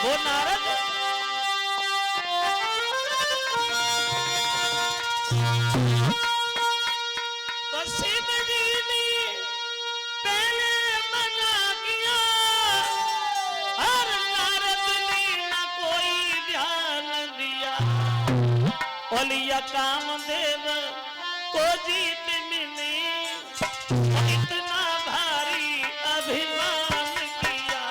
वो नारद तो शिव जी ने पहले मना किया और नारद ने न कोई ध्यान दिया। बोलिया कामदेव को जीत मिली इतना भारी अभिमान किया।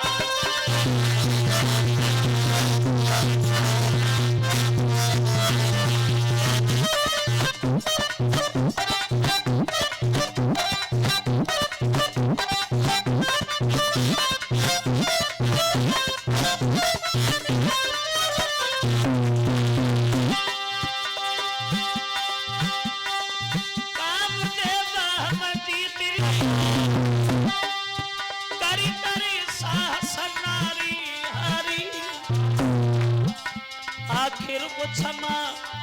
आखिर वो क्षमा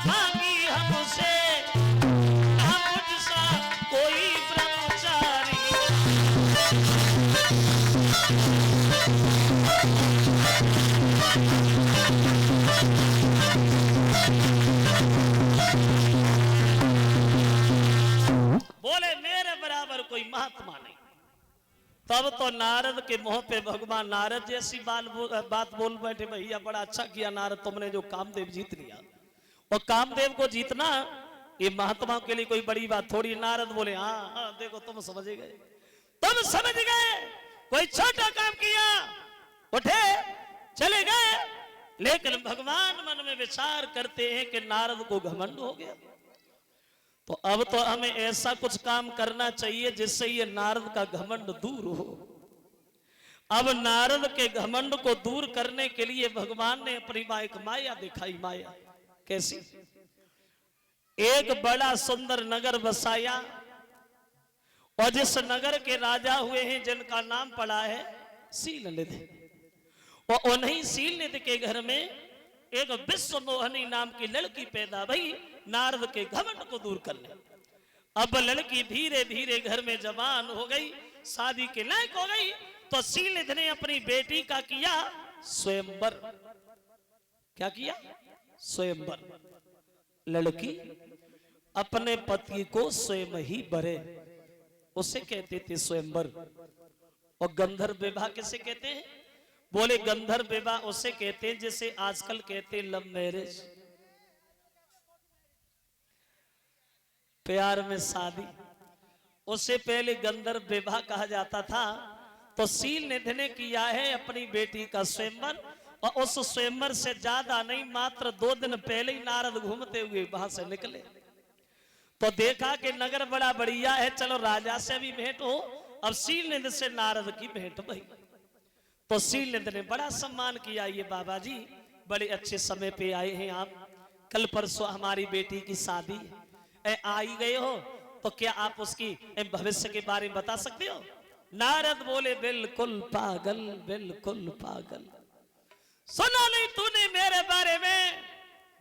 मांगी हमसे, हम मुझसा कोई ब्रह्मचारी। बोले मेरे बराबर कोई महात्मा नहीं। तब तो नारद के मुंह पे भगवान नारद जैसी बात बोल बैठे, भैया बड़ा अच्छा किया नारद, तुमने जो कामदेव जीत लिया। और कामदेव को जीतना ये महात्मा के लिए कोई बड़ी बात थोड़ी। नारद बोले हाँ हाँ देखो तुम समझ गए, तुम समझ गए, कोई छोटा काम किया, उठे चले गए। लेकिन भगवान मन में विचार करते हैं कि नारद को घमंड हो गया, तो अब तो हमें ऐसा कुछ काम करना चाहिए जिससे ये नारद का घमंड दूर हो। अब नारद के घमंड को दूर करने के लिए भगवान ने अपनी एक माया दिखाई। माया कैसी? एक बड़ा सुंदर नगर बसाया और जिस नगर के राजा हुए हैं जिनका नाम पड़ा है शीलनिधि, और उन्हीं शीलनिधि के घर में एक विश्व मोहनी नाम की लड़की पैदा भई नारद के घमंड को दूर करने। अब लड़की धीरे धीरे घर में जवान हो गई, शादी के लायक हो गई, तो शीलनिधि ने अपनी बेटी का किया स्वयंवर। क्या किया? स्वयंवर। लड़की अपने पति को स्वयं ही बरे, उसे कहते थे स्वयंवर। और गंधर्व विवाह किसे कहते हैं? बोले गंधर्व विवाह उसे कहते हैं जिसे आजकल कहते हैं लव मैरिज, प्यार में शादी। उससे पहले गंधर्व विवाह कहा जाता था। तो शीलनिधि ने किया है अपनी बेटी का स्वयंवर, और उस स्वयंवर से ज्यादा नहीं, मात्र 2 दिन पहले ही नारद घूमते हुए वहां से निकले। तो देखा कि नगर बड़ा बढ़िया है, चलो राजा से भी भेंट हो। अब शीलनिधि से नारद की भेंट भई। तो शीलनिधि ने बड़ा सम्मान किया, ये बाबा जी बड़े अच्छे समय पे आए हैं आप, कल परसों हमारी बेटी की शादी है, आई गए हो, तो क्या आप उसकी भविष्य के बारे में बता सकते हो? नारद बोले बिल्कुल पागल, बिल्कुल पागल। सुना नहीं तूने मेरे बारे में?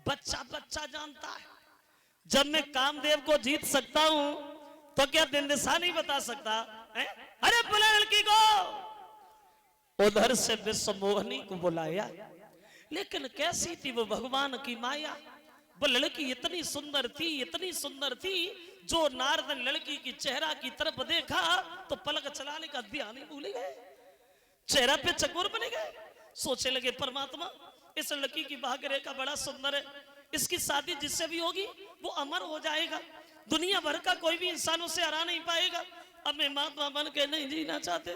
बच्चा बच्चा जानता है। जब मैं कामदेव को जीत सकता हूं तो क्या दिन दिशा नहीं बता सकता है? अरे बुला लड़की को। उधर से विश्व मोहनी को बुलाया, लेकिन कैसी थी वो भगवान की माया। वो लड़की इतनी सुंदर थी, इतनी सुंदर थी, जो नारद ने लड़की की चेहरा की तरफ देखा तो पलक चलाने का ध्यान ही भूल गए, चेहरा पे चकोर बने गए। सोचे लगे परमात्मा इस लड़की की भाग्य रेखा बड़ा सुंदर है, इसकी शादी जिससे भी होगी वो अमर हो जाएगा, दुनिया भर का कोई भी इंसान उसे हरा नहीं पाएगा। अब मैं महात्मा बन के नहीं जीना चाहते,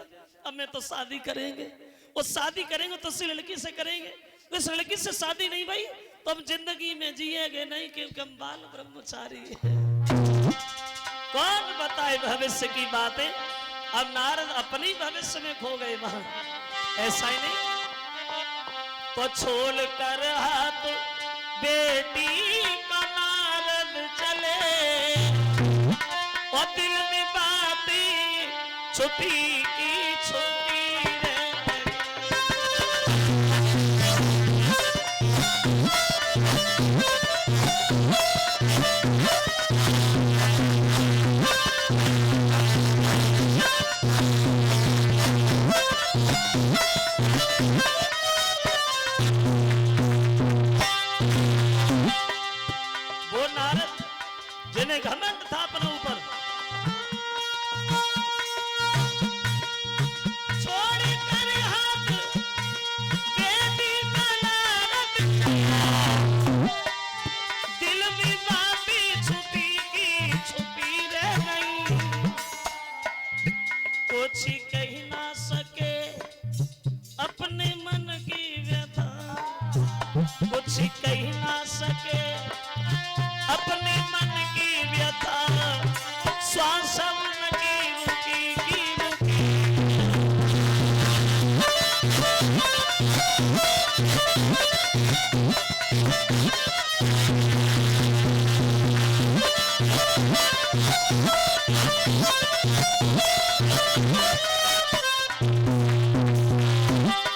अब मैं तो शादी करेंगे। वो शादी करेंगे तो उस लड़की से करेंगे, इस लड़की से शादी नहीं भाई तो हम जिंदगी में जिएंगे नहीं, क्योंकि हम बाल ब्रह्मचारी हैं। कौन बताए भविष्य की बातें? अब नारद अपनी भविष्य में खो गए वहां। ऐसा ही नहीं तो छोड़ कर हाथ बेटी का नारद चले, और दिल में बातें छुपी की छुपी रहे। वो नारद जिन्हें घमंड था अपने ऊपर, छोड़कर हाथ बेटी का नारद, दिल में बातें छुपी की छुपी रह गई, कुछ कह ना सके अपने मन की व्यथा, कुछ कह ना सके अपने मन की व्यथा, श्वास उनकी रुकी की रुकी।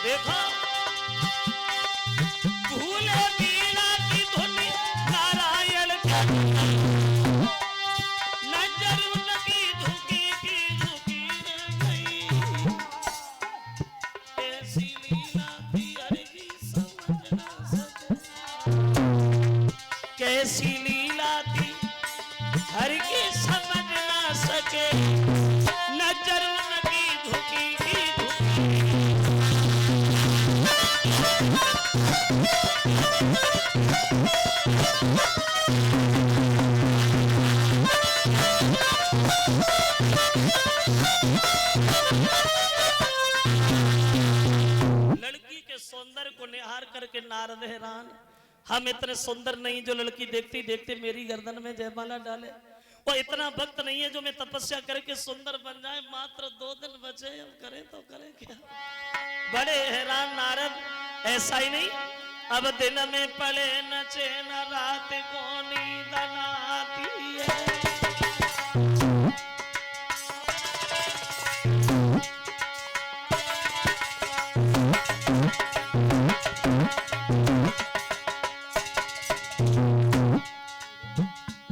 देखो भूले वीणा की धुन नारायण का, नजर उनकी झुकी की झुकी रह गई, ऐसी लीला थी हर की समझ ना सके, कैसी लीला थी हर की समझ ना सके, नजर उनकी झुकी की झुकी। लड़की के सौंदर्य को निहार करके नारद हैरान, हम इतने सुंदर नहीं जो लड़की देखते देखते मेरी गर्दन में जयमाला डाले, वो इतना भक्त नहीं है जो मैं तपस्या करके सुंदर बन जाए, मात्र 2 दिन बचे, अब करें तो करें क्या। बड़े हैरान नारद, ऐसा ही नहीं, अब दिन में पड़े न चैन रात को नींद न आती है,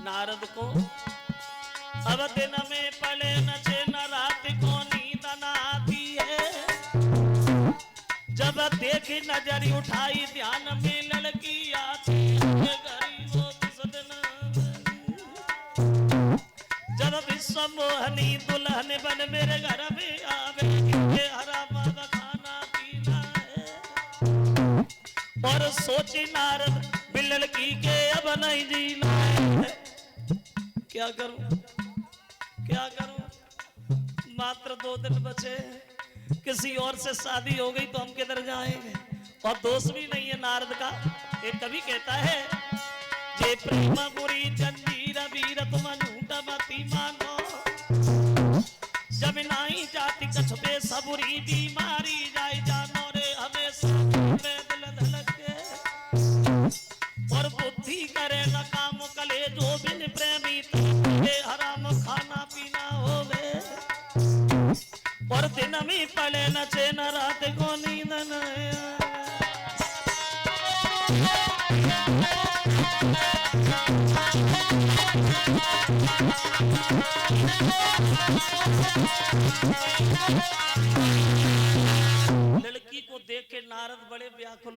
नारद को अब दिन में पड़े न चैन रात को नींद न आती है, जब देखी नजर उठाई ध्यान में लड़की आती है गरीबों की सदन, जब विश्व मोहनी दुल्हन बन मेरे घर में आवेगी, हरा मादा खाना पीना है, और सोची नारद बिल लड़की के अब नहीं जीना है, क्या करूं क्या करूं, मात्र 2 दिन बचे, किसी और से शादी हो गई तो हम किधर जाएंगे, और दोष भी नहीं है नारद का। एक कवि कहता है, जे प्रेम बुरी जंजीर वीर तुम झूठा मती मानो, जब नहीं जाति कछुपे सबुरी बीमारी जाए जानो रे, हमेशा में दिल धड़के और बुद्धि करे न काम कले, जो बिन प्रेमी तड़पे हराम खाना पीना होवे, और दिन में पड़े न चैन रात को नींद न आवे। लड़की को देख के नारद बड़े व्याकुल